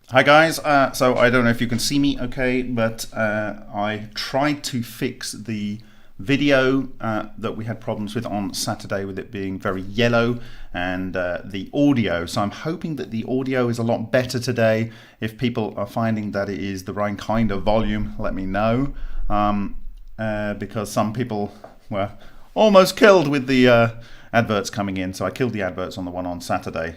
Hi guys, so I don't know if you can see me okay, but I tried to fix the video that we had problems with on Saturday, with it being very yellow, and the audio. So I'm hoping that the audio is a lot better today. If people are finding that it is the right kind of volume, let me know, because some people were almost killed with the adverts coming in. So I killed the adverts on the one on Saturday.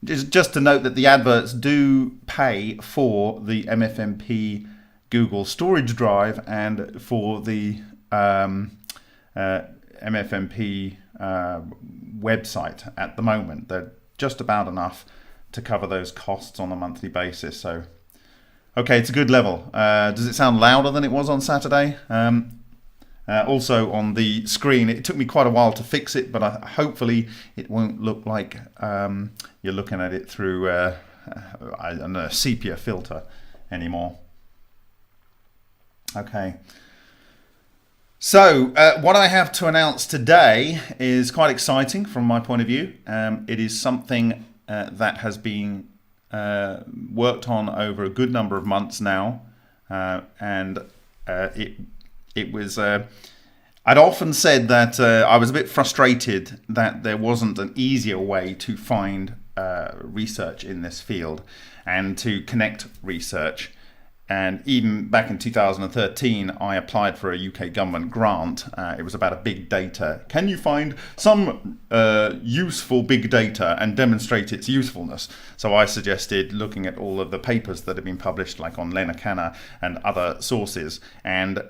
Just to note that the adverts do pay for the MFMP Google storage drive and for the MFMP website at the moment. They're just about enough to cover those costs on a monthly basis. So, okay, it's a good level. Does it sound louder than it was on Saturday? Also on the screen, it took me quite a while to fix it, but hopefully it won't look like you're looking at it through I don't know, a sepia filter anymore. Okay. So what I have to announce today is quite exciting from my point of view. It is something that has been worked on over a good number of months now, and it was, I'd often said that I was a bit frustrated that there wasn't an easier way to find research in this field and to connect research. And even back in 2013, I applied for a UK government grant. It was about a big data. Can you find some useful big data and demonstrate its usefulness? So I suggested looking at all of the papers that have been published, like on LNER and other sources, and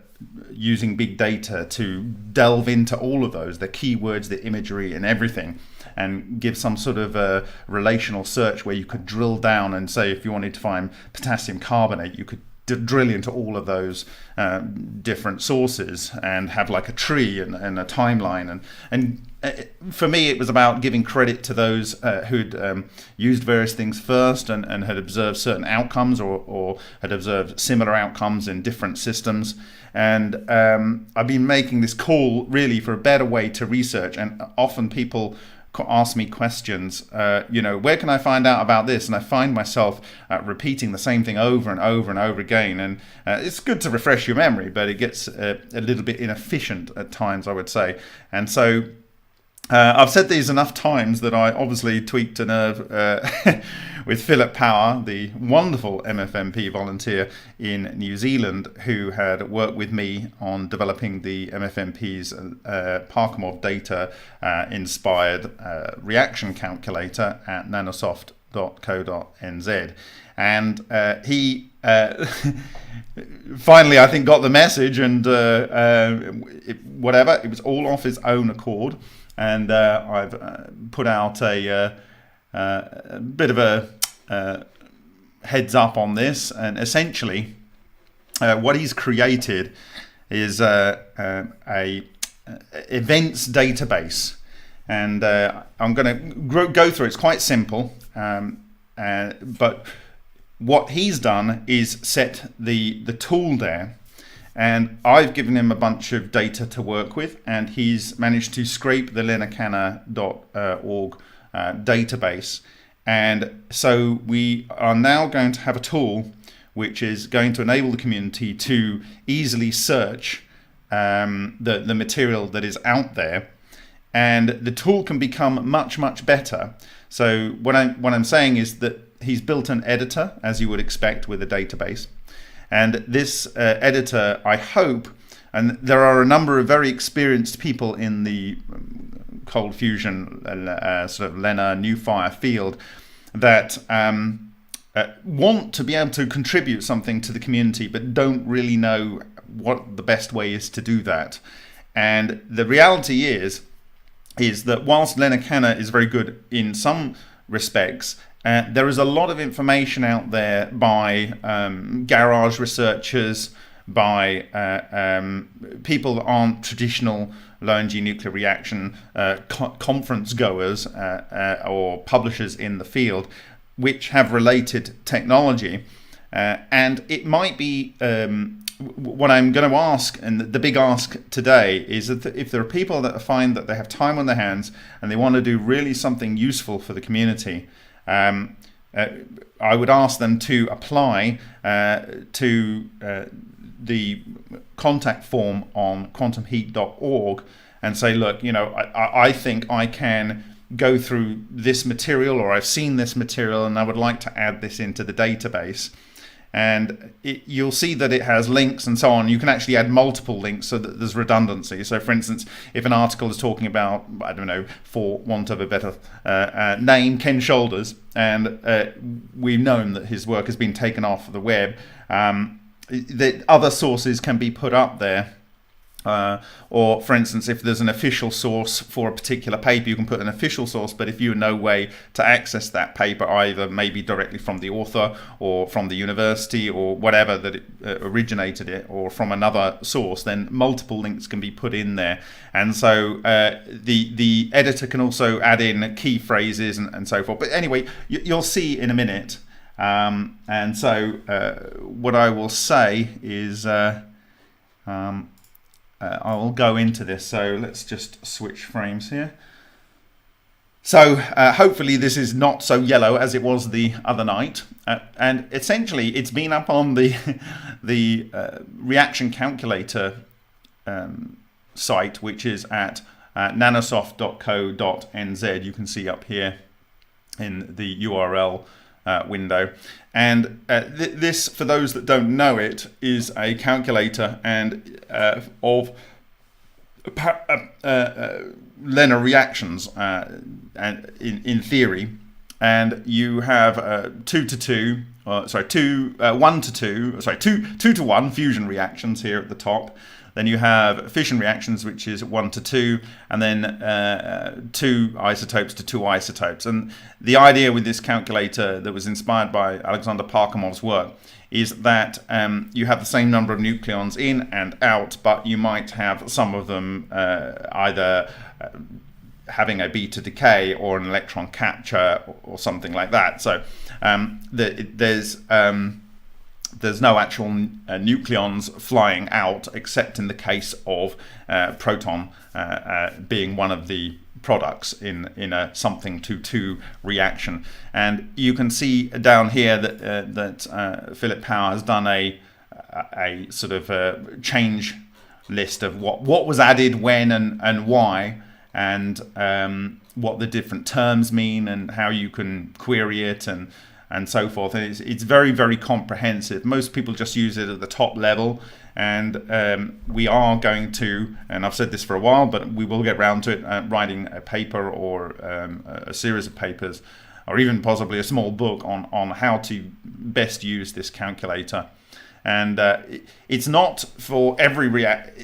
using big data to delve into all of those, the keywords, the imagery and everything, and give some sort of a relational search where you could drill down and say, if you wanted to find potassium carbonate, you could drill into all of those different sources and have like a tree and a timeline. And for me, it was about giving credit to those who'd used various things first and had observed certain outcomes or had observed similar outcomes in different systems. And I've been making this call really for a better way to research, and often people ask me questions, where can I find out about this? And I find myself repeating the same thing over and over and over again. And it's good to refresh your memory, but it gets a little bit inefficient at times, I would say. And so I've said these enough times that I obviously tweaked a nerve with Phillip Power, the wonderful MFMP volunteer in New Zealand, who had worked with me on developing the MFMP's Parkhomov data inspired reaction calculator at nanosoft.co.nz. And he finally, I think, got the message, and it was all off his own accord. And I've put out a bit of a heads up on this. And essentially, what he's created is a events database. And I'm going to go through it. It's quite simple. But what he's done is set the tool there. And I've given him a bunch of data to work with, and he's managed to scrape the LNER.org database. And so we are now going to have a tool which is going to enable the community to easily search the material that is out there. And the tool can become much, much better. So what I'm saying is that he's built an editor, as you would expect with a database. And this editor, I hope, and there are a number of very experienced people in the cold fusion sort of LENR new fire field that want to be able to contribute something to the community, but don't really know what the best way is to do that. And the reality is that whilst LNER is very good in some respects, there is a lot of information out there by garage researchers, by people that aren't traditional low-energy nuclear reaction conference goers or publishers in the field, which have related technology. And it might be what I'm going to ask, and the big ask today, is that if there are people that find that they have time on their hands and they want to do really something useful for the community, I would ask them to apply to the contact form on quantumheat.org and say, look, I think I can go through this material, or I've seen this material and I would like to add this into the database. And you'll see that it has links and so on. You can actually add multiple links so that there's redundancy. So for instance, if an article is talking about, I don't know, for want of a better name, Ken Shoulders, and we've known that his work has been taken off the web, the other sources can be put up there. Or for instance, if there's an official source for a particular paper, you can put an official source, but if you have no way to access that paper, either maybe directly from the author or from the university or whatever that it originated it, or from another source, then multiple links can be put in there. And so the editor can also add in key phrases and so forth. But anyway, you'll see in a minute. And so what I will say is I will go into this. So let's just switch frames here. So hopefully this is not so yellow as it was the other night. And essentially it's been up on the reaction calculator site, which is at nanosoft.co.nz. You can see up here in the URL window. And this, for those that don't know it, is a calculator and of LENR reactions and in theory. And you have 2 to 1 fusion reactions here at the top. Then you have fission reactions, which is 1 to 2, and then 2 isotopes to 2 isotopes. And the idea with this calculator that was inspired by Alexander Parkhomov's work is that you have the same number of nucleons in and out, but you might have some of them either having a beta decay or an electron capture or something like that. So there's no actual nucleons flying out, except in the case of proton being one of the products in a something to 2 reaction. And you can see down here that Phillip Power has done a sort of change list of what was added when and why, and what the different terms mean and how you can query it and so forth. And it's very, very comprehensive. Most people just use it at the top level, and we are going to, and I've said this for a while, but we will get round to it, writing a paper or a series of papers, or even possibly a small book on how to best use this calculator. And it's not for every reaction,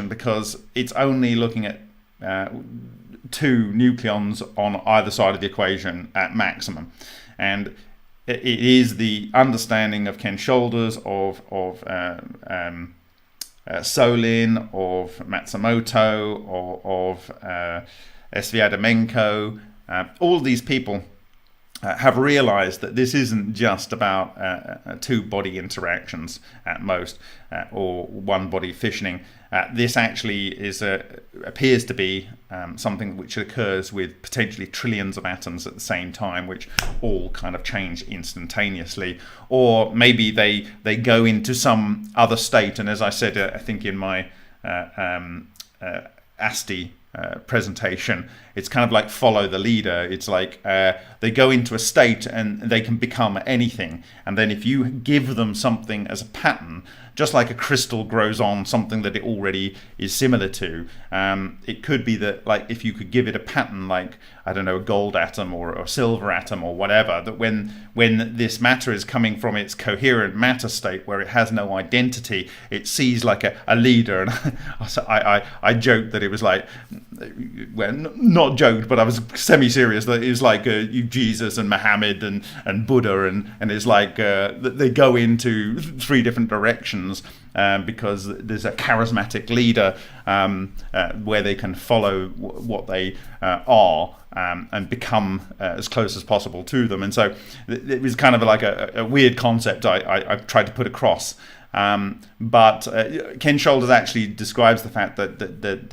because it's only looking at 2 nucleons on either side of the equation at maximum. And it is the understanding of Ken Shoulders, of Solin, of Matsumoto, of Sviatomenko. All these people have realized that this isn't just about 2 body interactions at most, or 1 body fissioning. This actually appears to be something which occurs with potentially trillions of atoms at the same time, which all kind of change instantaneously, or maybe they go into some other state. And as I said, I think in my ASTI presentation, it's kind of like follow the leader. It's like they go into a state and they can become anything, and then if you give them something as a pattern, just like a crystal grows on something that it already is similar to, it could be that, like, if you could give it a pattern, like, I don't know, a gold atom or a silver atom or whatever, that when this matter is coming from its coherent matter state where it has no identity, it sees like a leader. And I joked that it was like, well, not joked, but I was semi-serious, that it was like Jesus and Muhammad and Buddha, and it's like they go into 3 different directions because there's a charismatic leader where they can follow what they are and become as close as possible to them. And so it was kind of like a weird concept I tried to put across. But Ken Shoulders actually describes the fact that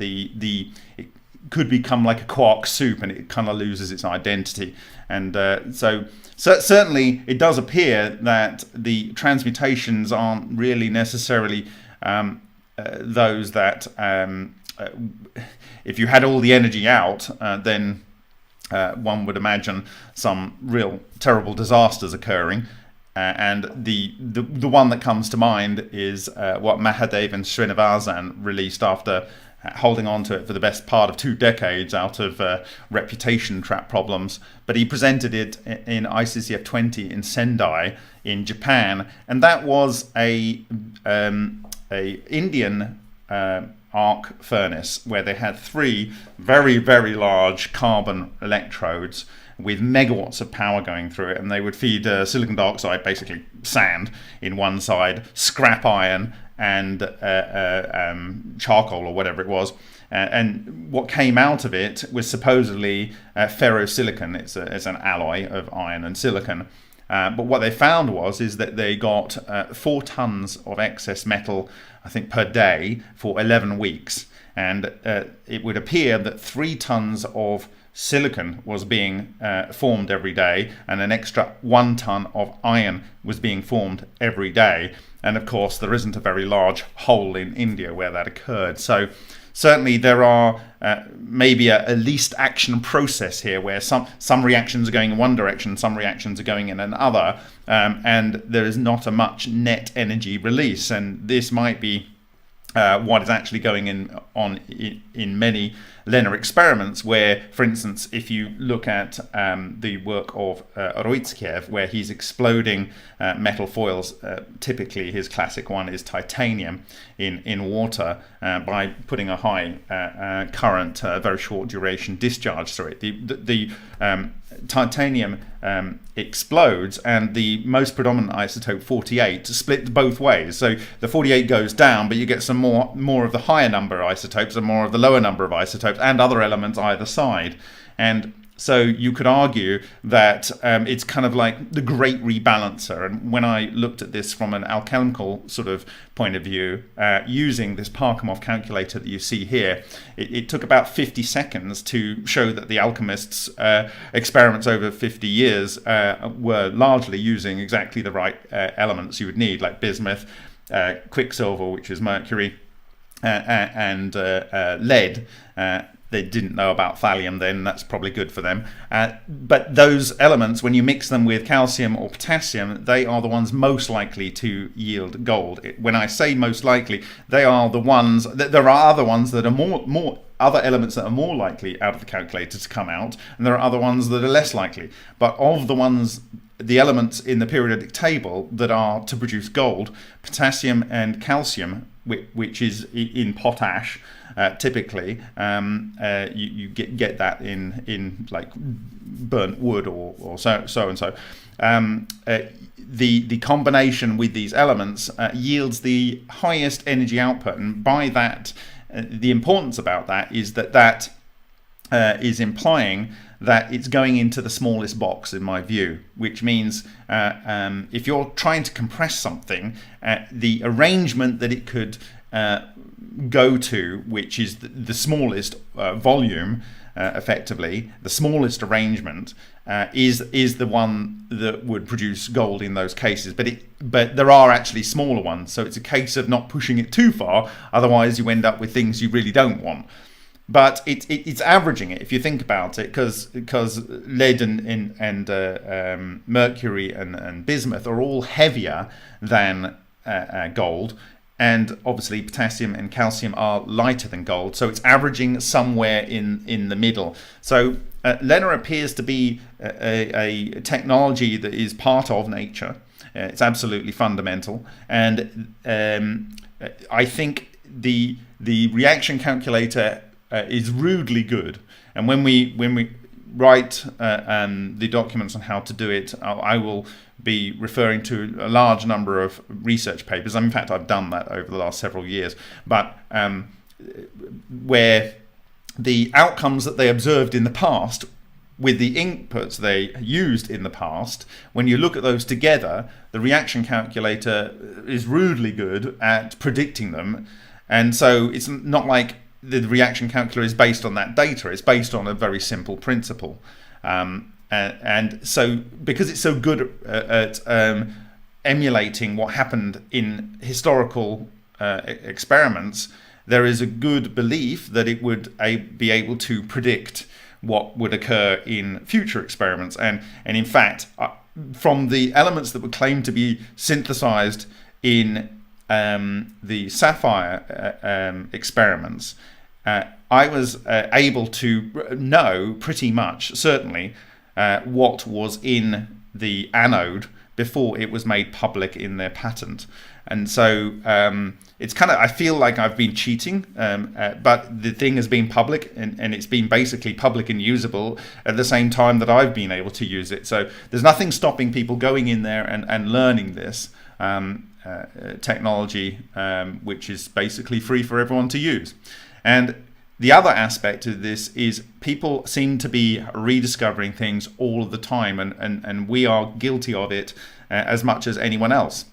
could become like a quark soup, and it kind of loses its identity. And so certainly it does appear that the transmutations aren't really necessarily those that if you had all the energy out, then one would imagine some real terrible disasters occurring. And the one that comes to mind is what Mahadev and Srinivasan released after holding on to it for the best part of 2 decades out of reputation trap problems. But he presented it in ICCF 20 in Sendai in Japan, and that was a Indian arc furnace where they had 3 very, very large carbon electrodes with megawatts of power going through it, and they would feed silicon dioxide, basically sand, in one side, scrap iron, and charcoal or whatever it was. And what came out of it was supposedly ferrosilicon. It's an alloy of iron and silicon. But what they found is that they got 4 tons of excess metal, I think, per day for 11 weeks. And it would appear that 3 tons of silicon was being formed every day, and an extra 1 ton of iron was being formed every day. And of course, there isn't a very large hole in India where that occurred. So certainly there are maybe a least action process here where some reactions are going in one direction, some reactions are going in another, and there is not a much net energy release. And this might be what is actually going on in many LENR experiments, where, for instance, if you look at the work of Roitskev, where he's exploding metal foils, typically his classic one is titanium in water by putting a high current, very short duration discharge through it. The titanium explodes, and the most predominant isotope 48 split both ways. So the 48 goes down, but you get some more of the higher number of isotopes and more of the lower number of isotopes and other elements either side. And so you could argue that it's kind of like the great rebalancer. And when I looked at this from an alchemical sort of point of view, using this Parkhomov calculator that you see here, it took about 50 seconds to show that the alchemists' experiments over 50 years were largely using exactly the right elements you would need, like bismuth, quicksilver, which is mercury, and lead. They didn't know about thallium then, that's probably good for them. But those elements, when you mix them with calcium or potassium, they are the ones most likely to yield gold. When I say most likely, they are the ones, there are other ones that are more other elements that are more likely out of the calculator to come out, and there are other ones that are less likely. But of the elements in the periodic table that are to produce gold, potassium and calcium, which is in potash, typically, you get that in like burnt wood or so and so. The combination with these elements yields the highest energy output, and by that, the importance about that is that is implying that it's going into the smallest box, in my view, which means if you're trying to compress something, the arrangement that it could go to, which is the smallest volume, effectively, the smallest arrangement, is the one that would produce gold in those cases. But there are actually smaller ones, so it's a case of not pushing it too far, otherwise you end up with things you really don't want. But it's averaging it, if you think about it, because lead and mercury and bismuth are all heavier than gold, and obviously potassium and calcium are lighter than gold, so it's averaging somewhere in the middle. So LENR appears to be a technology that is part of nature. It's absolutely fundamental, and I think the reaction calculator is rudely good. And when we write the documents on how to do it, I will be referring to a large number of research papers. In fact, I've done that over the last several years, but where the outcomes that they observed in the past with the inputs they used in the past, when you look at those together, the reaction calculator is rudely good at predicting them. And so it's not like the reaction calculator is based on that data. It's based on a very simple principle. And so because it's so good at emulating what happened in historical experiments, there is a good belief that it would be able to predict what would occur in future experiments. And in fact, from the elements that were claimed to be synthesized in the Sapphire experiments, I was able to know pretty much, certainly, what was in the anode before it was made public in their patent. And so it's kind of, I feel like I've been cheating, but the thing has been public, and it's been basically public and usable at the same time that I've been able to use it. So there's nothing stopping people going in there and learning this technology, which is basically free for everyone to use. And the other aspect of this is people seem to be rediscovering things all the time, and we are guilty of it as much as anyone else.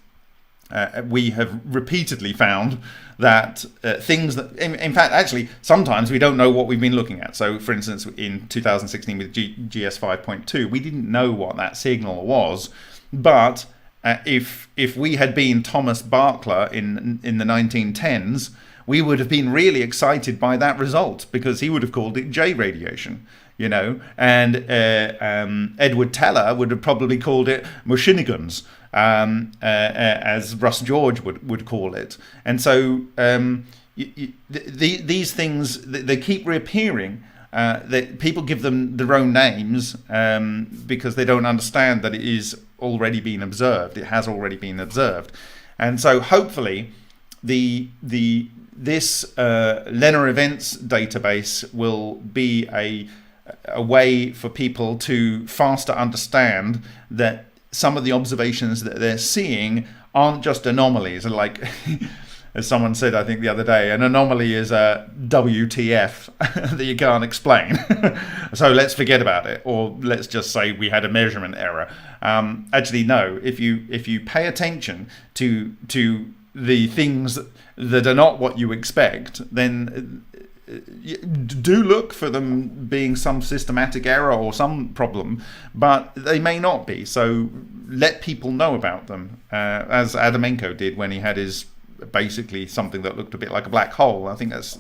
We have repeatedly found that things that, in fact, actually, sometimes we don't know what we've been looking at. So, for instance, in 2016 with GS 5.2, we didn't know what that signal was, but if we had been Thomas Barkler in the 1910s, we would have been really excited by that result, because he would have called it J radiation, you know, and Edward Teller would have probably called it Mushinigans, as Russ George would call it. And so these things, they keep reappearing. That people give them their own names because they don't understand that it is already been observed. It has already been observed. And so hopefully this LENR Events database will be a way for people to faster understand that some of the observations that they're seeing aren't just anomalies. Like, as someone said, I think the other day, an anomaly is a WTF that you can't explain. So let's forget about it, or let's just say we had a measurement error. Actually, no. If you pay attention to the things that are not what you expect, then do look for them being some systematic error or some problem, but they may not be. So let people know about them, as Adamenko did when he had his basically something that looked a bit like a black hole. I think that's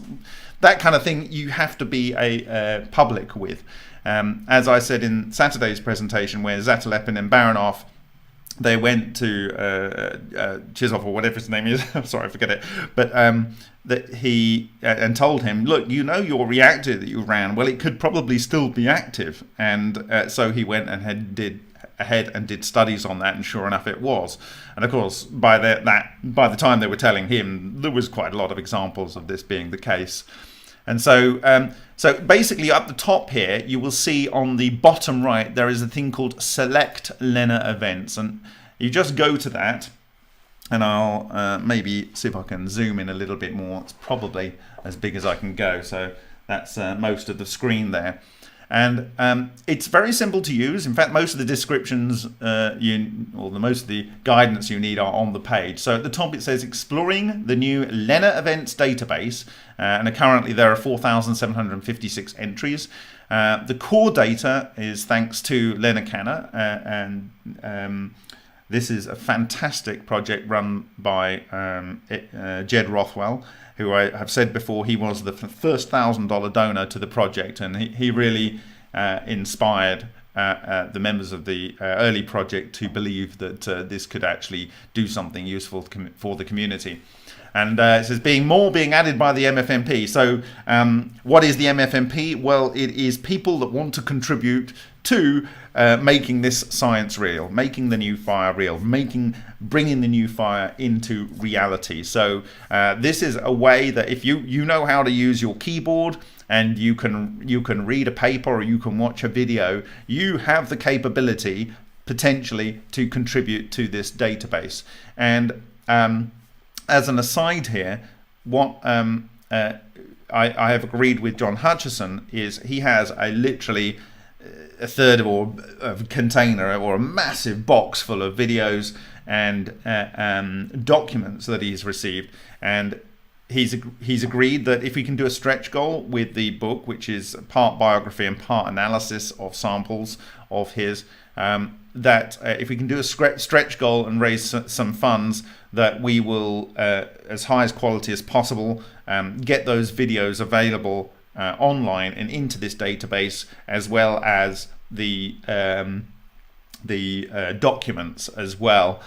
that kind of thing you have to be a public with. As I said in Saturday's presentation, where Zatelepin and Baranov, they went to Chisov, or whatever his name is. I'm sorry, I forget it. But that he and told him, look, you know, your reactor that you ran, well, it could probably still be active. And so he went and did studies on that, and sure enough, it was. And of course, by the time they were telling him, there was quite a lot of examples of this being the case. And so basically up the top here, you will see on the bottom right, there is a thing called Select LENR Events. And you just go to that, and I'll maybe see if I can zoom in a little bit more. It's probably as big as I can go. So that's most of the screen there. And it's very simple to use. In fact, most of the descriptions, most of the guidance you need are on the page. So at the top it says exploring the new LENR Events database, and currently there are 4,756 entries. The core data is thanks to LENR and this is a fantastic project run by Jed Rothwell, who I have said before, he was the first $1,000 donor to the project, and he really inspired the members of the early project to believe that this could actually do something useful for the community. And it says being added by the MFMP. So what is the MFMP? Well, it is people that want to contribute to making this science real, making the new fire real, bringing the new fire into reality. So this is a way that if you know how to use your keyboard, and you can read a paper or you can watch a video, you have the capability potentially to contribute to this database. And as an aside here, what I have agreed with John Hutchison is he has literally a third of a container or a massive box full of videos and documents that he's received. And he's agreed that if we can do a stretch goal with the book, which is part biography and part analysis of samples of his, that if we can do a stretch goal and raise some funds, that we will, as high as quality as possible, get those videos available online and into this database, as well as the documents as well.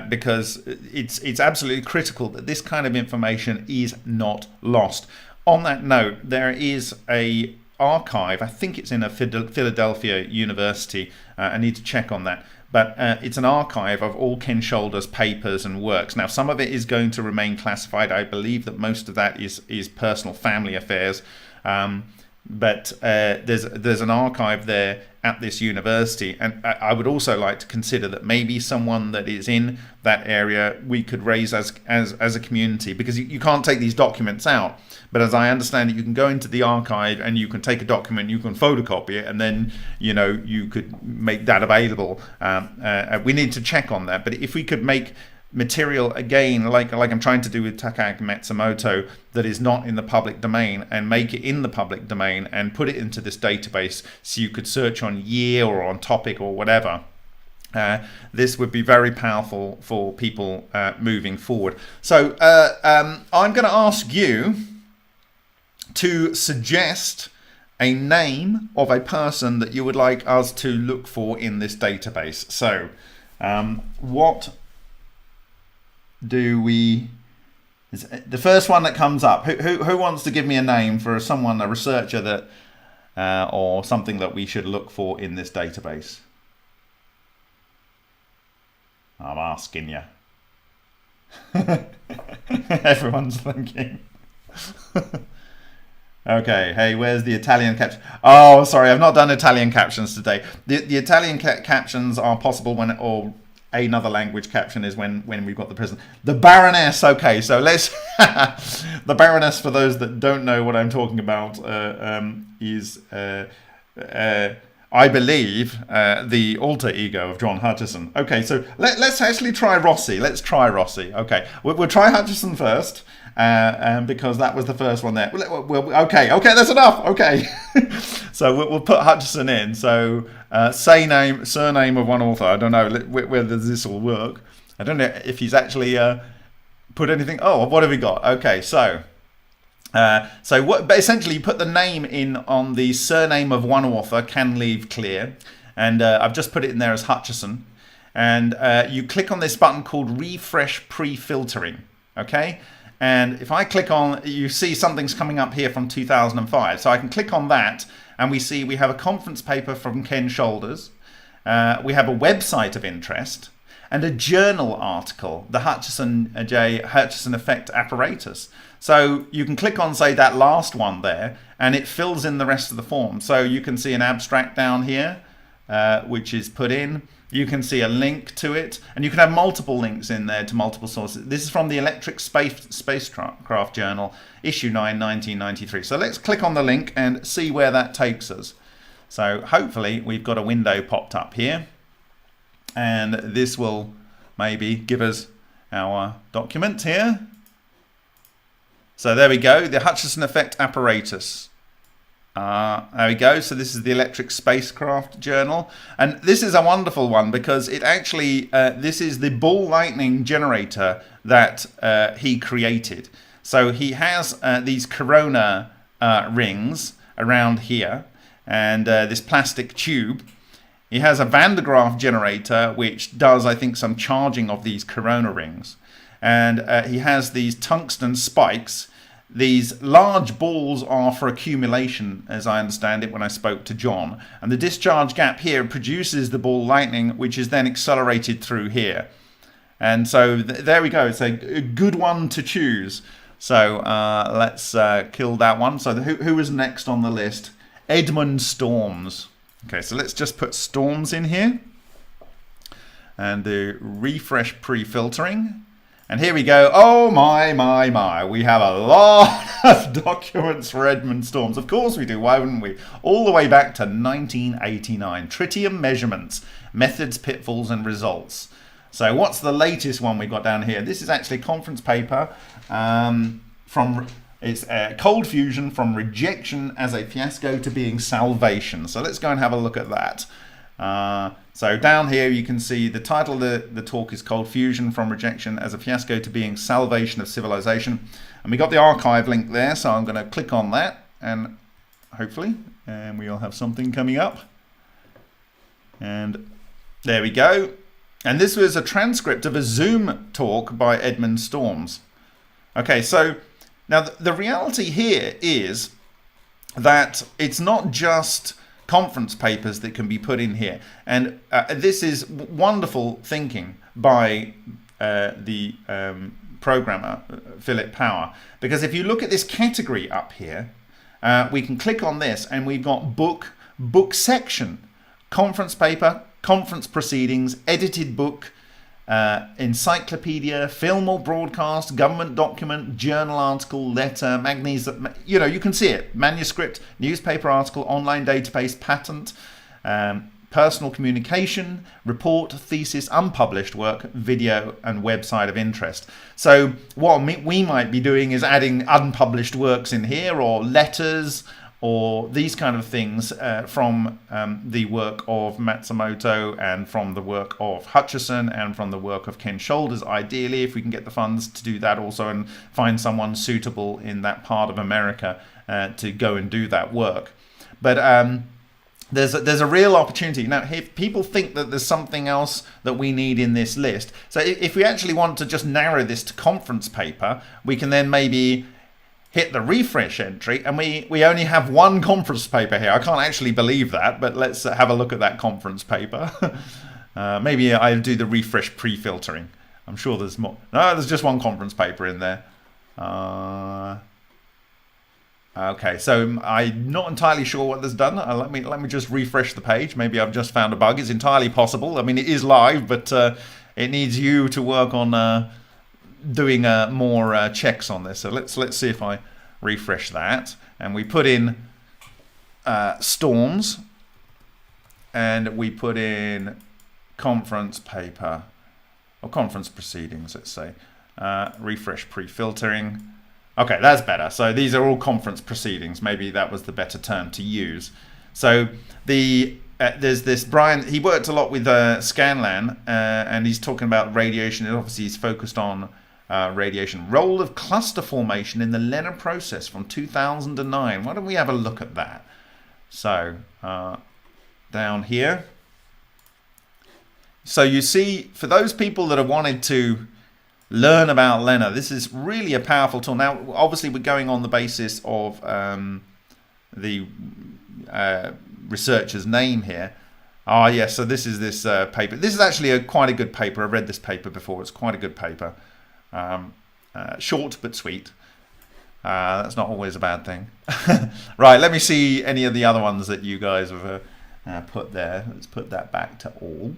Because it's absolutely critical that this kind of information is not lost. On that note, there is a archive, I think it's in a Philadelphia university, I need to check on that, but it's an archive of all Ken Shoulder's papers and works. Now, some of it is going to remain classified. I believe that most of that is personal family affairs, but there's an archive there at this university, and I would also like to consider that maybe someone that is in that area we could raise as a community, because you can't take these documents out, but as I understand it, you can go into the archive and you can take a document, you can photocopy it, and then you could make that available. We need to check on that, but if we could make material again, like I'm trying to do with Takagi Matsumoto, that is not in the public domain, and make it in the public domain and put it into this database so you could search on year or on topic or whatever. This would be very powerful for people moving forward. So I'm going to ask you to suggest a name of a person that you would like us to look for in this database. So what do we, the first one that comes up, who wants to give me a name for someone, a researcher that or something that we should look for in this database? I'm asking you. Everyone's thinking. Okay, hey, where's the Italian caption? Oh, sorry, I've not done Italian captions today. The Italian captions are possible when, or another language caption is when we've got the president. The Baroness, okay, so let's... The Baroness, for those that don't know what I'm talking about, is, I believe, the alter ego of John Hutchison. Okay, so let's actually try Rossi. Let's try Rossi. Okay, we'll try Hutchison first, because that was the first one there. Okay, that's enough. Okay, so we'll put Hutchison in. So surname of one author. I don't know whether this will work. I don't know if he's actually put anything. Oh, what have we got? Okay, so but essentially you put the name in on the surname of one author, can leave clear, and I've just put it in there as Hutchison, and you click on this button called refresh pre-filtering. Okay, and if I click on, you see something's coming up here from 2005, so I can click on that, and we have a conference paper from Ken Shoulders, we have a website of interest, and a journal article, the Hutchison Effect Apparatus. So you can click on, say, that last one there, and it fills in the rest of the form. So you can see an abstract down here, which is put in. You can see a link to it, and you can have multiple links in there to multiple sources. This is from the Electric Spacecraft Journal, issue 9, 1993. So let's click on the link and see where that takes us. So hopefully we've got a window popped up here, and this will maybe give us our document here. So there we go, the Hutchison Effect Apparatus. There we go, so this is the Electric Spacecraft Journal. And this is a wonderful one because it actually, this is the ball lightning generator that he created. So he has these corona rings around here, and this plastic tube. He has a Van de Graaff generator which does, I think, some charging of these corona rings. And he has these tungsten spikes. These large balls are for accumulation, as I understand it when I spoke to John. And the discharge gap here produces the ball lightning, which is then accelerated through here. And so there we go. It's a good one to choose. So let's kill that one. So who is next on the list? Edmund Storms. Okay, so let's just put Storms in here. And the refresh pre-filtering. And here we go. Oh my. We have a lot of documents for Edmund Storms. Of course we do. Why wouldn't we? All the way back to 1989. Tritium measurements, methods, pitfalls, and results. So what's the latest one we got down here? This is actually a conference paper from from it's cold fusion from rejection as a fiasco to being salvation. So let's go and have a look at that. So down here you can see the title of the talk is Cold Fusion from Rejection as a Fiasco to Being Salvation of Civilization. And we got the archive link there, so I'm going to click on that and hopefully we'll have something coming up. And there we go. And this was a transcript of a Zoom talk by Edmund Storms. Okay, so now the reality here is that it's not just conference papers that can be put in here, and this is wonderful thinking by the programmer Phillip Power, because if you look at this category up here, we can click on this and we've got book section, conference paper, conference proceedings, edited book, encyclopedia, film or broadcast, government document, journal article, letter, magnesium, you know, you can see it, manuscript, newspaper article, online database, patent, personal communication, report, thesis, unpublished work, video, and website of interest. So what we might be doing is adding unpublished works in here, or letters, or these kind of things from the work of Matsumoto and from the work of Hutchison and from the work of Ken Shoulders, ideally, if we can get the funds to do that also and find someone suitable in that part of America to go and do that work. But there's a real opportunity. Now, if people think that there's something else that we need in this list, so if we actually want to just narrow this to conference paper, we can then maybe hit the refresh entry, and we only have one conference paper here. I can't actually believe that, but let's have a look at that conference paper. Maybe I'll do the refresh pre-filtering. I'm sure there's more. No, there's just one conference paper in there. Okay, so I'm not entirely sure what that's done. Let me just refresh the page. Maybe I've just found a bug. It's entirely possible. I mean, it is live, but it needs you to work on doing more checks on this. So let's see if I refresh that, and we put in Storms, and we put in conference paper or conference proceedings. Let's say refresh pre-filtering. Okay, that's better. So these are all conference proceedings. Maybe that was the better term to use. So there's this Brian. He worked a lot with Scanlan, and he's talking about radiation. And obviously, he's focused on radiation. Role of cluster formation in the LENR process from 2009. Why don't we have a look at that? So down here. So you see, for those people that have wanted to learn about LENR, this is really a powerful tool. Now, obviously, we're going on the basis of the researcher's name here. Ah, yes, so this is this paper. This is actually quite a good paper. I've read this paper before. It's quite a good paper. Short but sweet. That's not always a bad thing. Right, let me see any of the other ones that you guys have put there. Let's put that back to all.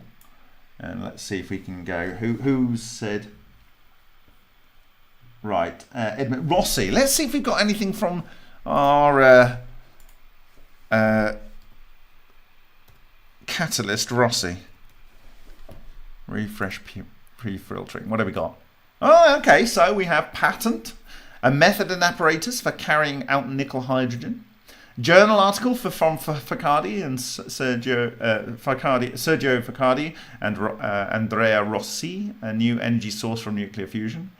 And let's see if we can go. Who said... Right, Edmund Rossi. Let's see if we've got anything from our catalyst Rossi. Refresh pre-filtering. What have we got? Oh, okay. So we have patent, a method and apparatus for carrying out nickel hydrogen. Journal article from Faccardi and Sergio Faccardi and Andrea Rossi, a new energy source from nuclear fusion.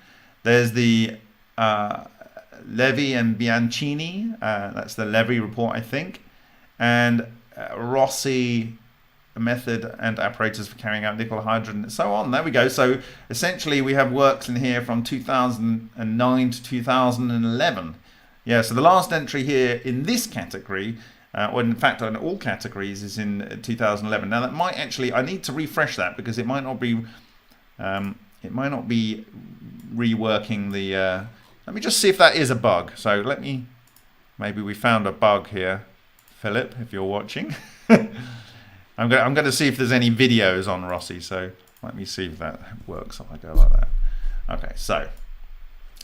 There's the Levi and Bianchini, that's the Levi report, I think, and Rossi, a method and apparatus for carrying out nickel hydrogen, and so on. There we go. So essentially we have works in here from 2009 to 2011. Yeah, so the last entry here in this category, or in fact on all categories, is in 2011. Now that might actually, I need to refresh that because it might not be reworking the let me just see if that is a bug. So maybe we found a bug here, Philip, if you're watching. I'm going to see if there's any videos on Rossi, so let me see if that works if I go like that. Okay, so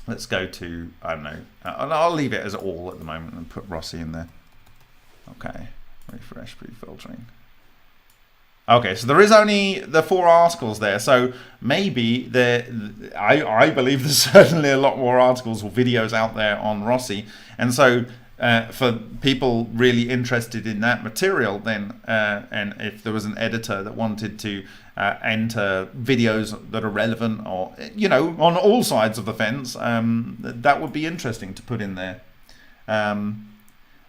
let's go to, I don't know, I'll leave it as all at the moment and put Rossi in there. Okay, refresh pre-filtering. Okay, so there is only the 4 articles there, so maybe I believe there's certainly a lot more articles or videos out there on Rossi, and so for people really interested in that material, then and if there was an editor that wanted to enter videos that are relevant, or on all sides of the fence, that would be interesting to put in there.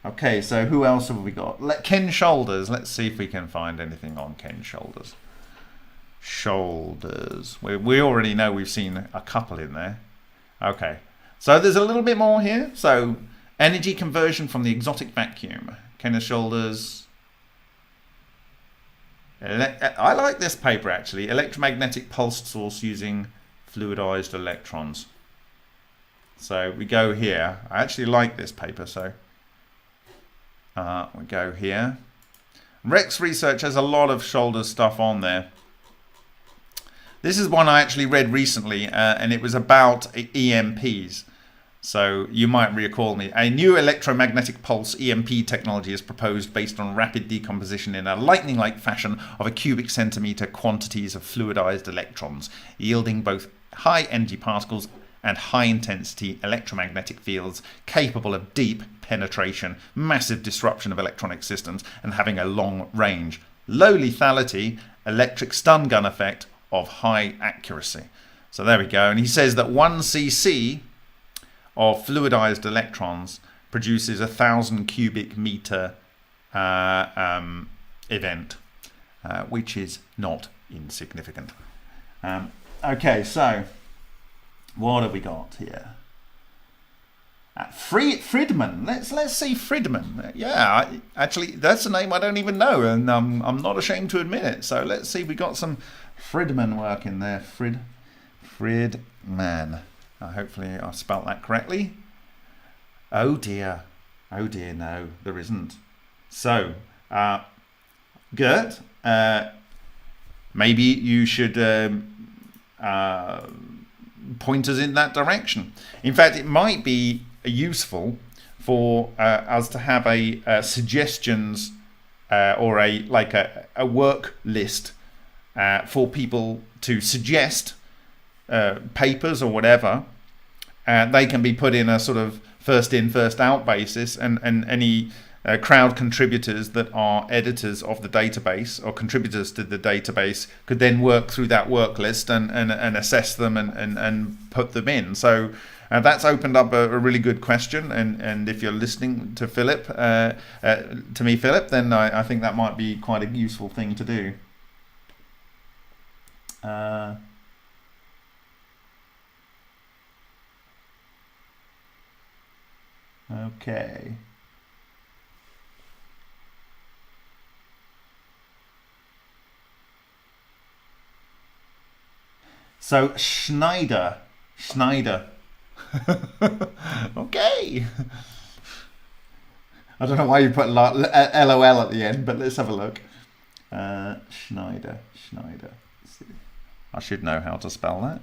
Okay, so who else have we got? Ken Shoulders. Let's see if we can find anything on Ken Shoulders. Shoulders. We already know we've seen a couple in there. Okay, so there's a little bit more here. So energy conversion from the exotic vacuum. Ken Shoulders. I like this paper actually. Electromagnetic pulse source using fluidized electrons. So we go here. I actually like this paper, so we go here. Rex Research has a lot of Shoulders stuff on there. This is one I actually read recently, and it was about EMPs. So you might recall me. A new electromagnetic pulse EMP technology is proposed based on rapid decomposition in a lightning-like fashion of a cubic centimeter quantities of fluidized electrons, yielding both high energy particles and high-intensity electromagnetic fields capable of deep penetration, massive disruption of electronic systems, and having a long range. Low lethality, electric stun gun effect of high accuracy. So there we go. And he says that 1 cc of fluidized electrons produces 1,000 cubic meter event, which is not insignificant. Okay, so what have we got here? Friedman. Let's see Friedman. Yeah, actually, that's a name I don't even know, and I'm not ashamed to admit it. So let's see if we got some Friedman work in there. Friedman. Hopefully I spelt that correctly. Oh dear, no, there isn't. So, Gert, maybe you should point us in that direction. In fact, it might be useful for us to have a suggestions or a work list for people to suggest papers or whatever. They can be put in a sort of first in, first out basis, and any crowd contributors that are editors of the database or contributors to the database could then work through that work list and assess them and put them in. So that's opened up a really good question, and if you're listening to Philip, to me Philip, then I think that might be quite a useful thing to do. Okay. So Schneider. Okay. I don't know why you put LOL at the end, but let's have a look. Schneider. I should know how to spell that.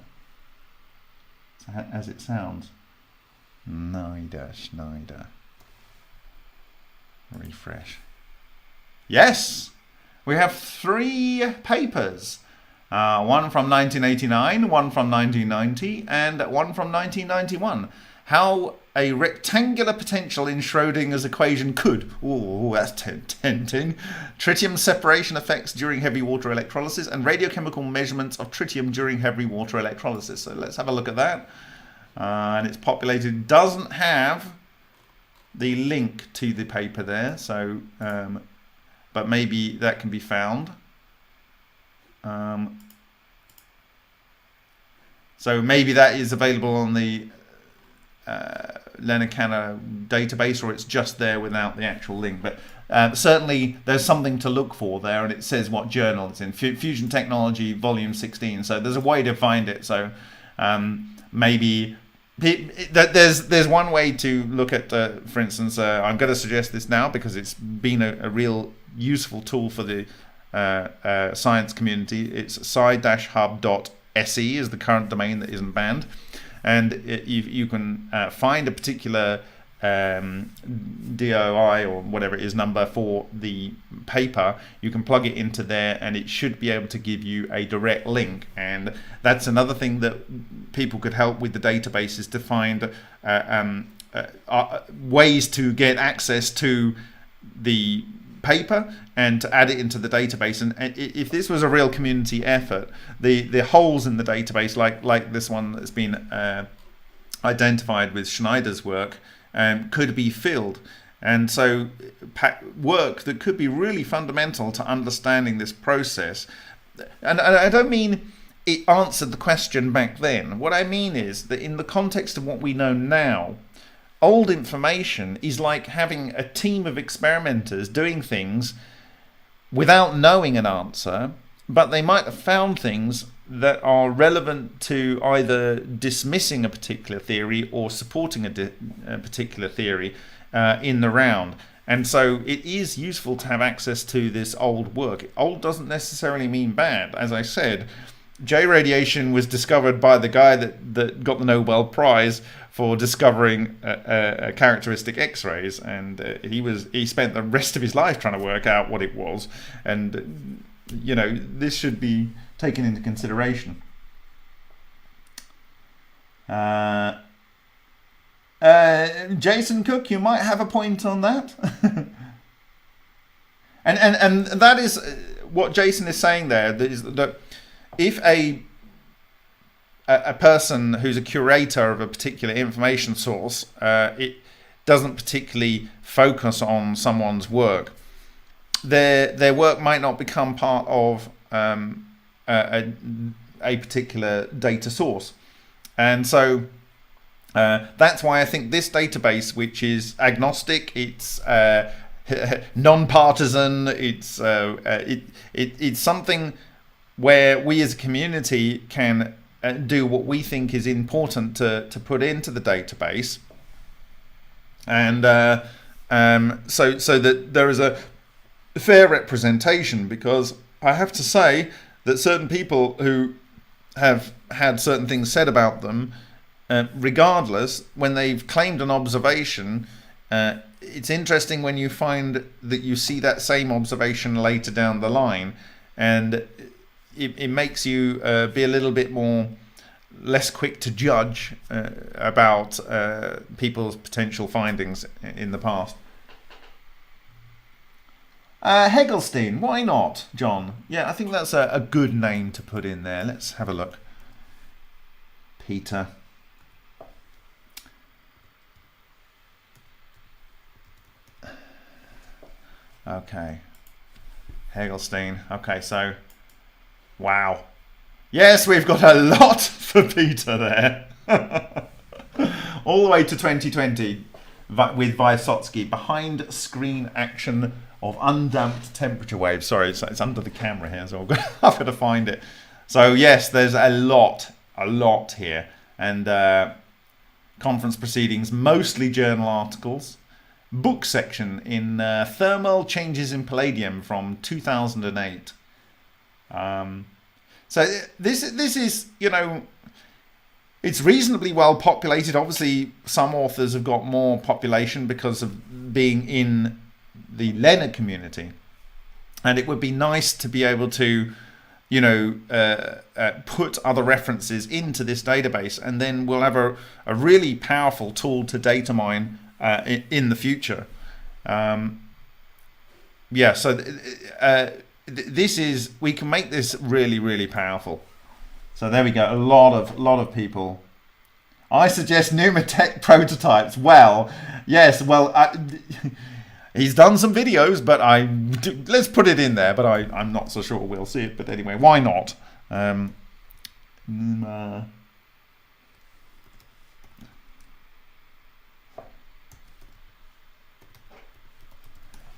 As it sounds. Schneider. Refresh. Yes, we have 3 papers. One from 1989, one from 1990, and one from 1991. How a rectangular potential in Schrodinger's equation could, that's tempting, tritium separation effects during heavy water electrolysis, and radiochemical measurements of tritium during heavy water electrolysis. So let's have a look at that. And it's populated, doesn't have the link to the paper there, so but maybe that can be found. So maybe that is available on the LNER database, or it's just there without the actual link. But certainly there's something to look for there, and it says what journal it's in. Fusion Technology, Volume 16. So there's a way to find it. So maybe there's one way to look at, for instance, I'm going to suggest this now because it's been a real useful tool for the science community. It's psi-hub.se is the current domain that isn't banned, and you can find a particular DOI or whatever it is number for the paper, you can plug it into there and it should be able to give you a direct link. And that's another thing that people could help with the database, is to find ways to get access to the paper and to add it into the database. And if this was a real community effort, the holes in the database, like this one that's been identified with Schneider's work, could be filled. And so work that could be really fundamental to understanding this process. And I don't mean it answered the question back then. What I mean is that in the context of what we know now, old information is like having a team of experimenters doing things without knowing an answer, but they might have found things that are relevant to either dismissing a particular theory or supporting a particular theory in the round. And so it is useful to have access to this old work. Old doesn't necessarily mean bad. As I said, J radiation was discovered by the guy that got the Nobel Prize for discovering characteristic X-rays, and he spent the rest of his life trying to work out what it was. And you know, this should be taken into consideration. Jason Cook, you might have a point on that. and that is what Jason is saying there, is that if a person who's a curator of a particular information source, it doesn't particularly focus on someone's work, their work might not become part of a particular data source. And so that's why I think this database, which is agnostic, it's non-partisan, it's something where we as a community can do what we think is important to put into the database, and so that there is a fair representation. Because I have to say that certain people who have had certain things said about them, regardless, when they've claimed an observation, it's interesting when you find that you see that same observation later down the line, and it makes you be a little bit less quick to judge about people's potential findings in the past. Hegelstein, why not, John? Yeah, I think that's a good name to put in there. Let's have a look. Peter. Okay. Hegelstein. Okay, so wow. Yes, we've got a lot for Peter there. All the way to 2020 with Vysotsky, behind screen action of undamped temperature waves. Sorry, it's under the camera here, so I've got to find it. So yes, there's a lot here. And conference proceedings, mostly journal articles. Book section in Thermal Changes in Palladium from 2008. So this is, you know, it's reasonably well populated. Obviously, some authors have got more population because of being in the LENR community. And it would be nice to be able to, you know, put other references into this database, and then we'll have a really powerful tool to data mine in the future. Yeah, so this is, we can make this really, really powerful. So there we go. A lot of people. I suggest Numatech prototypes. Well, yes. Well, he's done some videos, but let's put it in there. But I'm not so sure we'll see it. But anyway, why not?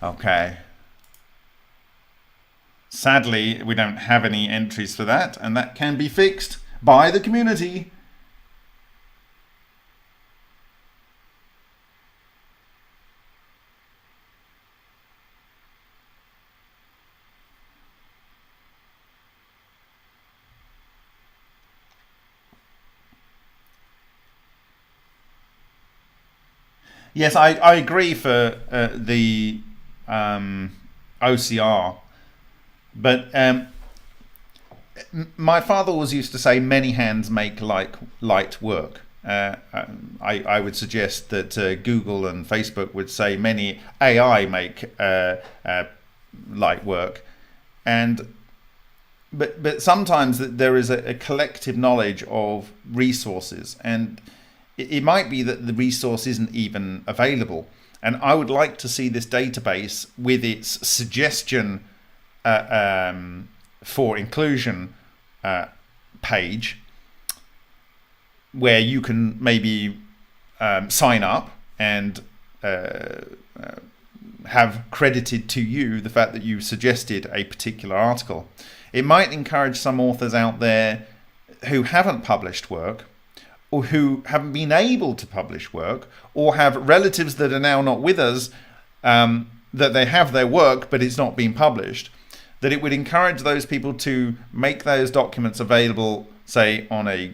Okay. Sadly, we don't have any entries for that, and that can be fixed by the community. Yes, I agree for the OCR, but my father always used to say, "Many hands make light work." I would suggest that Google and Facebook would say, "Many AI make light work," and but sometimes there is a collective knowledge of resources, and it might be that the resource isn't even available. And I would like to see this database with its suggestion for inclusion page, where you can maybe sign up and have credited to you the fact that you suggested a particular article. It might encourage some authors out there who haven't published work, or who haven't been able to publish work, or have relatives that are now not with us, that they have their work but it's not been published, that it would encourage those people to make those documents available, say on a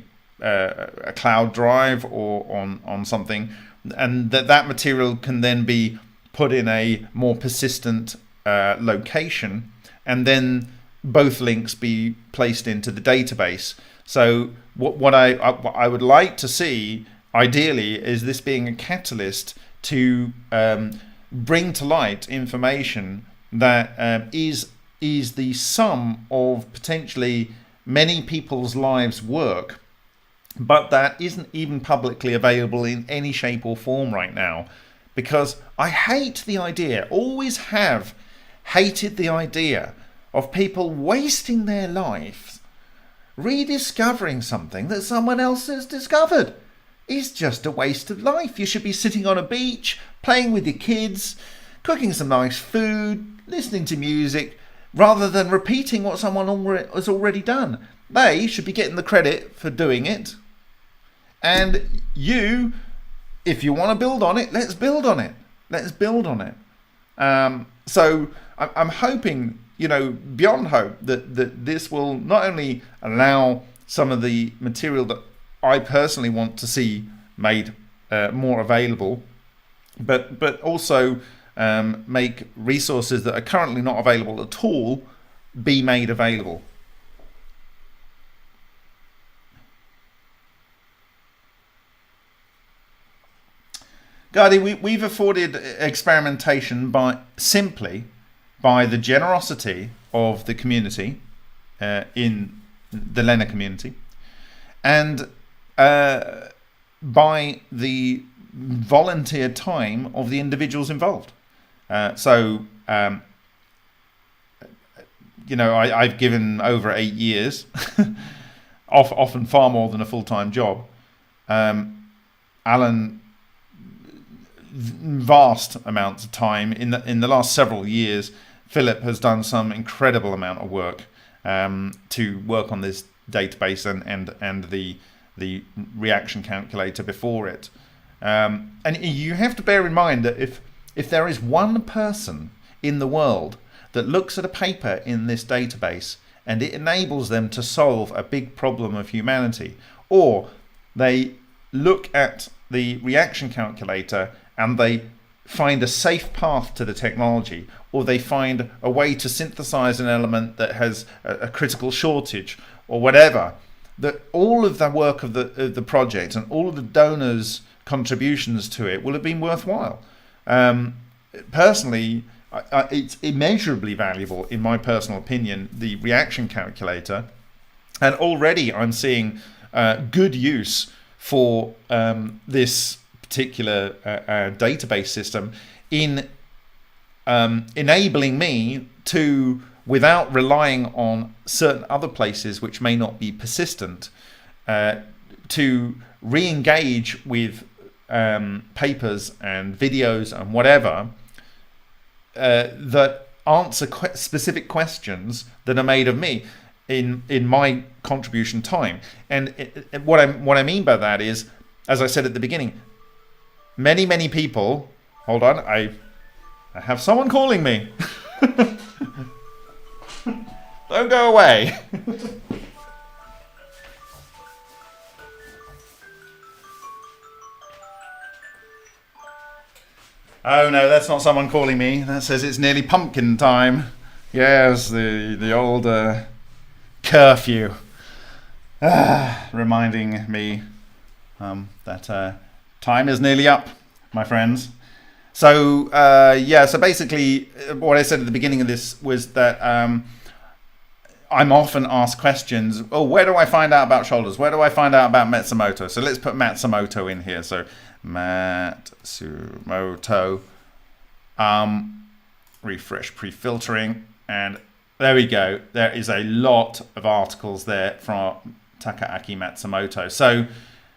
cloud drive or on something, and that material can then be put in a more persistent location, and then both links be placed into the database. So what I would like to see, ideally, is this being a catalyst to bring to light information that is the sum of potentially many people's lives' work, but that isn't even publicly available in any shape or form right now. Because I hate the idea, always have hated the idea of people wasting their lives rediscovering something that someone else has discovered. It's just a waste of life. You should be sitting on a beach, playing with your kids, cooking some nice food, listening to music, rather than repeating what someone has already done. They should be getting the credit for doing it. And you, if you want to build on it, let's build on it. Let's build on it. So I'm hoping, beyond hope, that this will not only allow some of the material that I personally want to see made more available, but also make resources that are currently not available at all be made available. Gadi, we've afforded experimentation simply by the generosity of the community in the LENR community, and by the volunteer time of the individuals involved. I've given over 8 years, often far more than a full-time job. Alan, vast amounts of time in the last several years. Philip has done some incredible amount of work to work on this database and the reaction calculator before it. And you have to bear in mind that if there is one person in the world that looks at a paper in this database and it enables them to solve a big problem of humanity, or they look at the reaction calculator and they find a safe path to the technology, or they find a way to synthesize an element that has a critical shortage or whatever, that all of the work of the project and all of the donors' contributions to it will have been worthwhile. Personally, it's immeasurably valuable, in my personal opinion, the reaction calculator, and already I'm seeing good use for this particular database system in enabling me to, without relying on certain other places which may not be persistent, to re-engage with papers and videos and whatever that answer specific questions that are made of me in my contribution time. And what I mean by that is, as I said at the beginning, many people. Hold on, I have someone calling me. Don't go away. Oh no, that's not someone calling me. That says it's nearly pumpkin time. Yes, the old curfew. Reminding me that time is nearly up, my friends. So yeah, so basically what I said at the beginning of this was that I'm often asked questions, oh, where do I find out about shoulders? Where do I find out about Matsumoto? So let's put Matsumoto in here. So Matsumoto, refresh pre-filtering, and there we go. There is a lot of articles there from Takaaki Matsumoto. So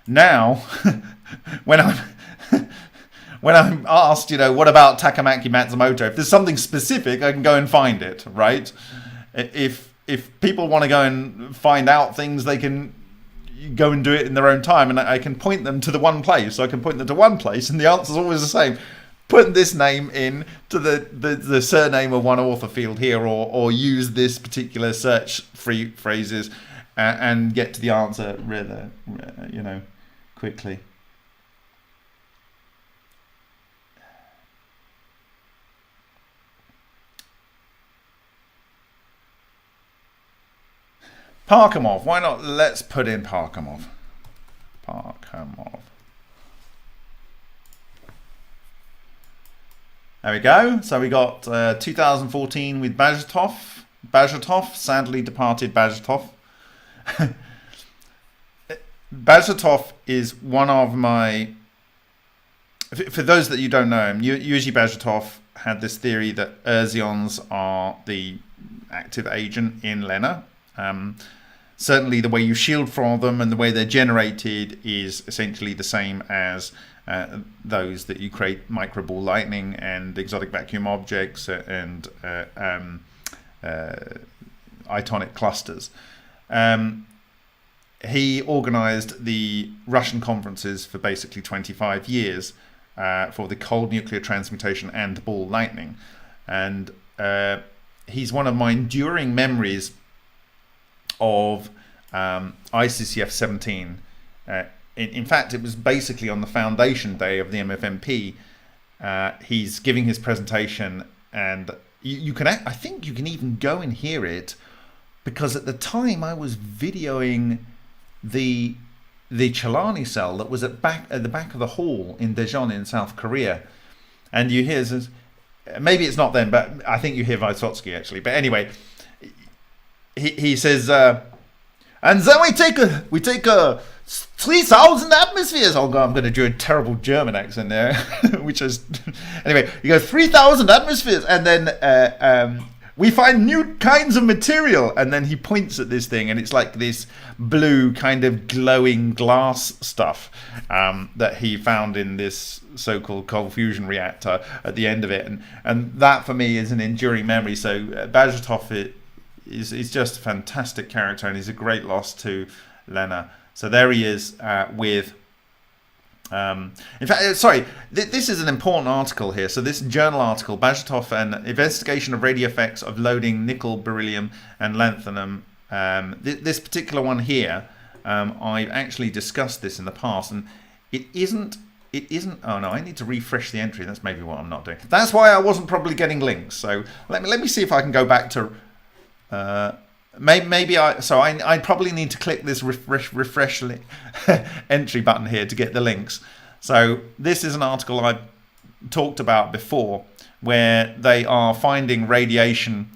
now when I'm asked, you know, what about Takaaki Matsumoto? If there's something specific, I can go and find it, right? If people want to go and find out things, they can go and do it in their own time, and I can point them to the one place. So I can point them to one place, and the answer's always the same. Put this name in to the surname of one author field here, or use this particular search phrases and get to the answer rather, you know, quickly. Parkhomov, why not? Let's put in Parkhomov. Parkhomov. There we go. So we got 2014 with Bashtof. Bashtof, sadly departed Bashtof. Bashtof is one of my... For those that you don't know him, Yuji Bashtof had this theory that Erzions are the active agent in LENR. Certainly the way you shield from them and the way they're generated is essentially the same as those that you create microball lightning and exotic vacuum objects and itonic clusters. He organized the Russian conferences for basically 25 years for the cold nuclear transmutation and ball lightning. And he's one of my enduring memories of ICCF 17. In fact, it was basically on the foundation day of the MFMP. He's giving his presentation, and you can, I think you can even go and hear it, because at the time I was videoing the Chelani cell that was at the back of the hall in Daejeon in South Korea, and you hear, maybe it's not then, but I think you hear Vysotsky actually. But anyway, he says, and then we take a 3,000 atmospheres. Oh God, I'm going to do a terrible German accent there, which is anyway. You go 3,000 atmospheres, and then we find new kinds of material, and then he points at this thing, and it's like this blue kind of glowing glass stuff that he found in this so-called cold fusion reactor at the end of it, and that for me is an enduring memory. So Bashtof is just a fantastic character, and he's a great loss to LENR. So there he is with... in fact, sorry, this is an important article here. So this journal article, Bashtof, an investigation of radio effects of loading nickel, beryllium, and lanthanum. This particular one here, I've actually discussed this in the past, and it isn't. Oh no, I need to refresh the entry. That's maybe what I'm not doing. That's why I wasn't probably getting links. So let me see if I can go back to. Maybe I probably need to click this refresh entry button here to get the links. So this is an article I've talked about before, where they are finding radiation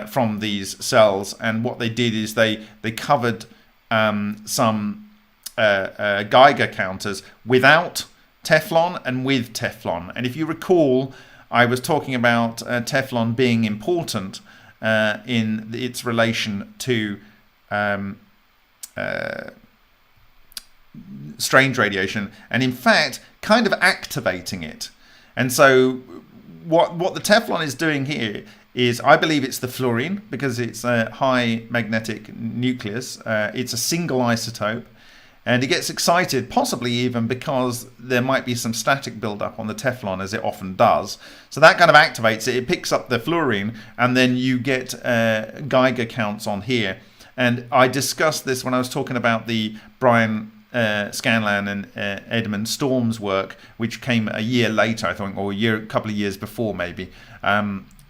from these cells, and what they did is they covered some Geiger counters without Teflon and with Teflon. And if you recall, I was talking about Teflon being important in its relation to strange radiation, and in fact kind of activating it. And so what the Teflon is doing here is, I believe it's the fluorine, because it's a high magnetic nucleus. It's a single isotope, and it gets excited, possibly even because there might be some static buildup on the Teflon, as it often does. So that kind of activates it. It picks up the fluorine, and then you get Geiger counts on here. And I discussed this when I was talking about the Brian Scanlan and Edmund Storm's work, which came a year later, I think, or a couple of years before maybe,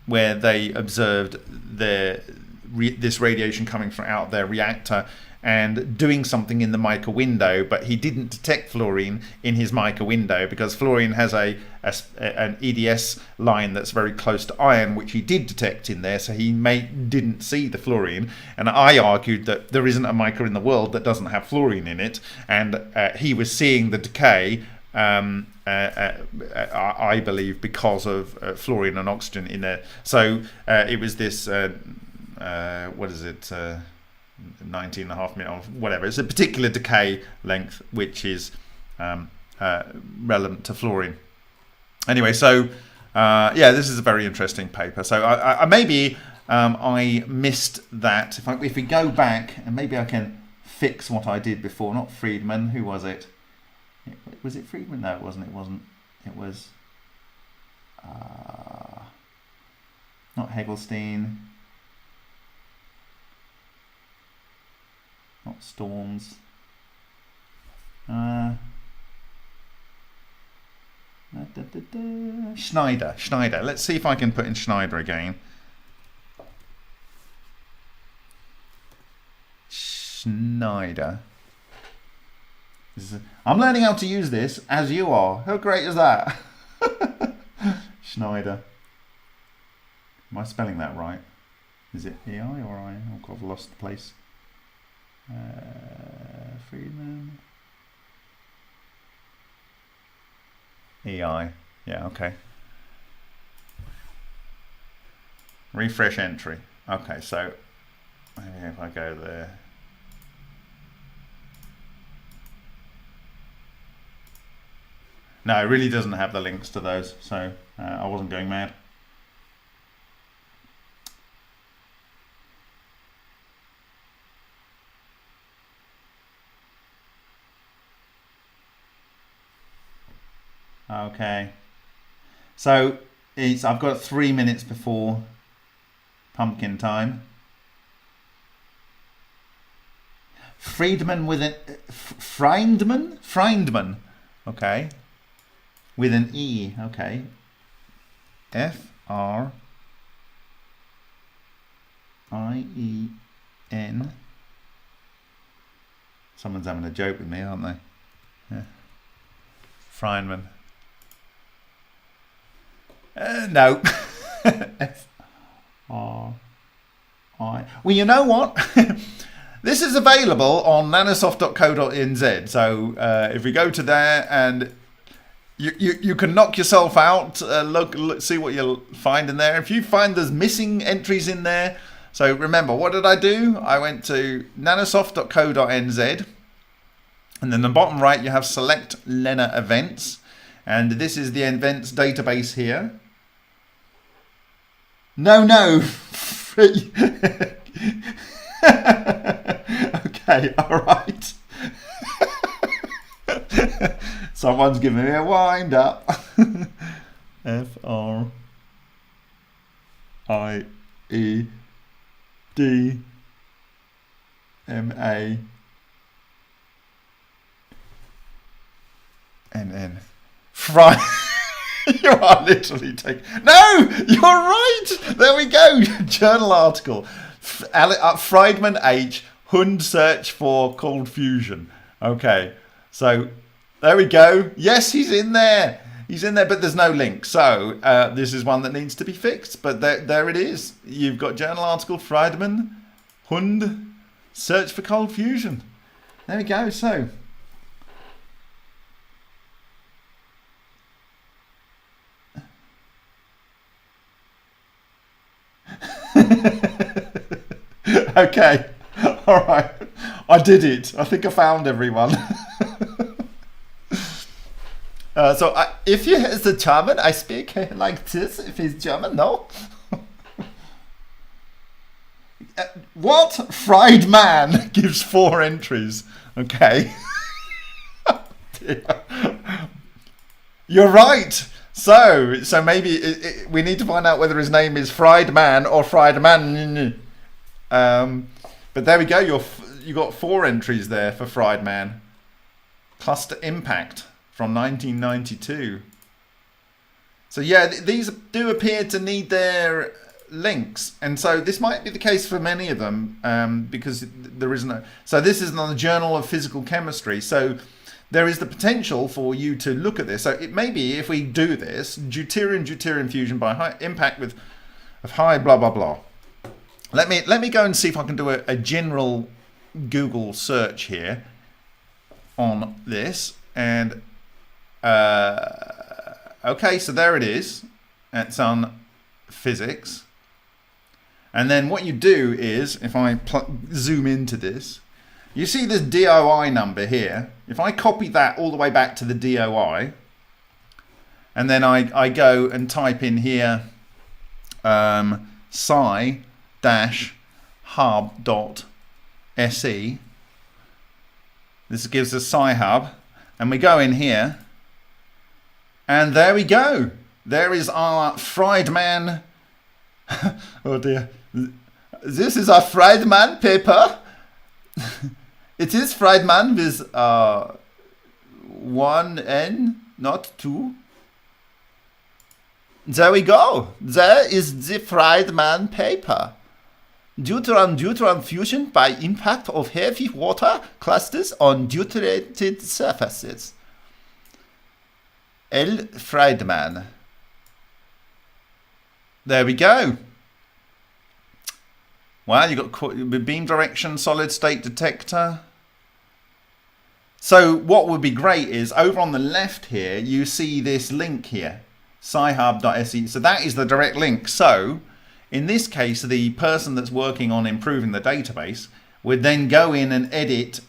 where they observed this radiation coming from out their reactor and doing something in the mica window, but he didn't detect fluorine in his mica window because fluorine has an EDS line that's very close to iron, which he did detect in there, so he didn't see the fluorine. And I argued that there isn't a mica in the world that doesn't have fluorine in it, and he was seeing the decay, I believe, because of fluorine and oxygen in there. So it was this, what is it, 19.5 minutes, or whatever. It's a particular decay length which is relevant to fluorine. Anyway, so yeah, this is a very interesting paper. So I maybe I missed that. If we go back, and maybe I can fix what I did before. Not Friedman. Who was it? Was it Friedman? No, it wasn't. It wasn't. It was not Hegelstein. Not Storms. Schneider. Let's see if I can put in Schneider again. Schneider. I'm learning how to use this as you are. How great is that? Schneider. Am I spelling that right? Is it EI or I? Oh God, I've lost the place. Friedman. EI. Yeah, okay. Refresh entry. Okay, so maybe if I go there. No, it really doesn't have the links to those, so I wasn't going mad. Okay, so I've got 3 minutes before pumpkin time. Friedman with an Friedman, okay, with an E, okay, F-R-I-E-N. Someone's having a joke with me, aren't they? Yeah. Friedman. No. F-R-I. Well, you know what? This is available on nanosoft.co.nz. So if we go to there, and you can knock yourself out, look, see what you'll find in there. If you find there's missing entries in there, so remember, what did I do? I went to nanosoft.co.nz, and then the bottom right you have select LENR Events, and this is the events database here. No. Okay, all right. Someone's giving me a wind up. F-R-I-E-D-M-A-N-N. You are literally taking... No, you're right. There we go. Journal article. Friedman H. Hund search for cold fusion. Okay, so there we go. Yes, he's in there. He's in there, but there's no link. So this is one that needs to be fixed. But there it is. You've got journal article Friedman Hund search for cold fusion. There we go. So... Okay, all right, I did it. I think I found everyone. If he is the German, I speak like this. If he's German, no. What? Fried man gives 4 entries. Okay. You're right. So maybe we need to find out whether his name is Fried Man or Fried Man. But there we go. You got 4 entries there for Fried Man. Cluster impact from 1992. So yeah, these do appear to need their links, and so this might be the case for many of them, because there is no. So this is on the Journal of Physical Chemistry. So there is the potential for you to look at this. So it may be, if we do this, deuterium fusion by high impact of high blah blah blah. Let me go and see if I can do a general Google search here on this, and okay, so there it is. It's on physics. And then what you do is, if I zoom into this, you see this DOI number here. If I copy that all the way back to the DOI, and then I go and type in here Psi-hub.se, this gives us Psi-hub, and we go in here, and there we go. There is our Friedman. Oh dear. This is our Friedman paper. It is Friedman with 1 N, not 2. There we go. There is the Friedman paper. Deuterium fusion by impact of heavy water clusters on deuterated surfaces. L. Friedman. There we go. Well, you've got beam direction, solid state detector. So what would be great is, over on the left here, you see this link here, Psi-hub.se. So that is the direct link. So in this case, the person that's working on improving the database would then go in and edit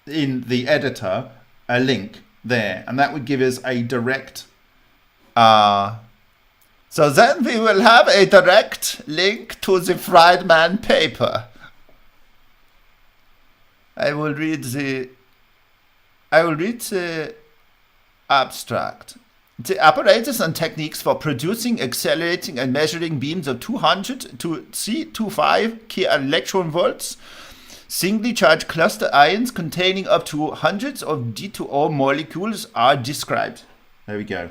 in the editor a link there, and that would give us a direct so then we will have a direct link to the Friedman paper. I will read the abstract. The apparatus and techniques for producing, accelerating and measuring beams of 200 to 325 kV singly charged cluster ions containing up to hundreds of D2O molecules are described. There we go.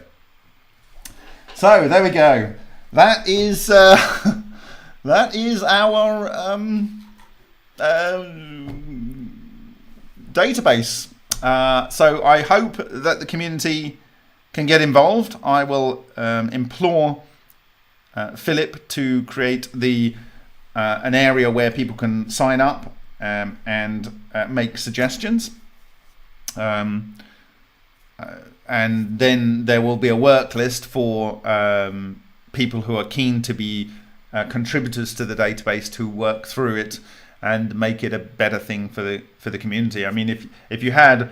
So there we go. That is that is our database. So I hope that the community can get involved. I will implore Philip to create an area where people can sign up and make suggestions. And then there will be a work list for people who are keen to be contributors to the database to work through it and make it a better thing for the community. I mean, if you had,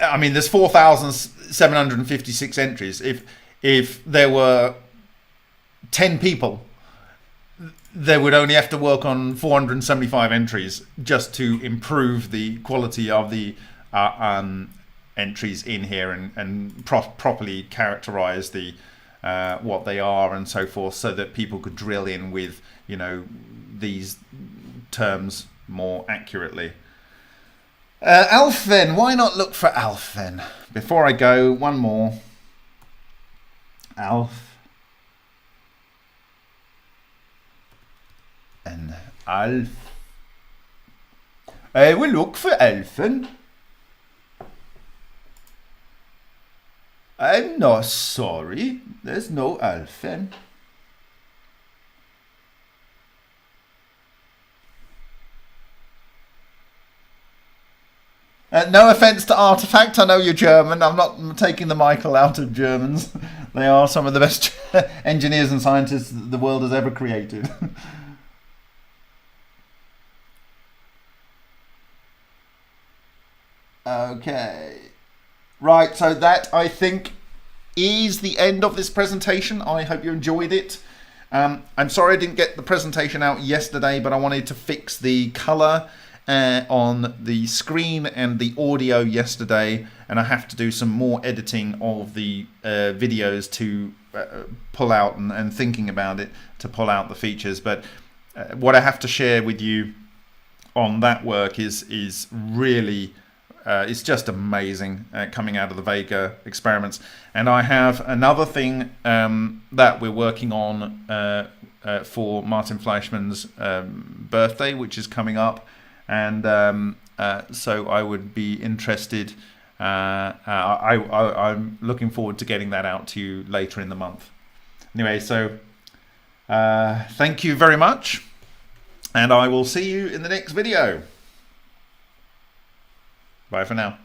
I mean, there's 4,756 entries. If there were 10 people, they would only have to work on 475 entries just to improve the quality of the entries in here and properly characterize the what they are and so forth, so that people could drill in with, you know, these terms more accurately. Alphen, why not look for Alphen? Before I go, one more. Alf and Alf. I will look for Alphen. I'm not sorry, there's no Alphen. No offense to Artifact, I know you're German. I'm not taking the Michael out of Germans. They are some of the best engineers and scientists the world has ever created. Okay. Right, so that, I think, is the end of this presentation. I hope you enjoyed it. I'm sorry I didn't get the presentation out yesterday, but I wanted to fix the color on the screen and the audio yesterday, and I have to do some more editing of the videos to pull out and thinking about it to pull out the features. But what I have to share with you on that work is really it's just amazing coming out of the Vega experiments. And I have another thing that we're working on for Martin Fleischmann's birthday, which is coming up. And so I would be interested. I'm looking forward to getting that out to you later in the month. Anyway, so thank you very much. And I will see you in the next video. Bye for now.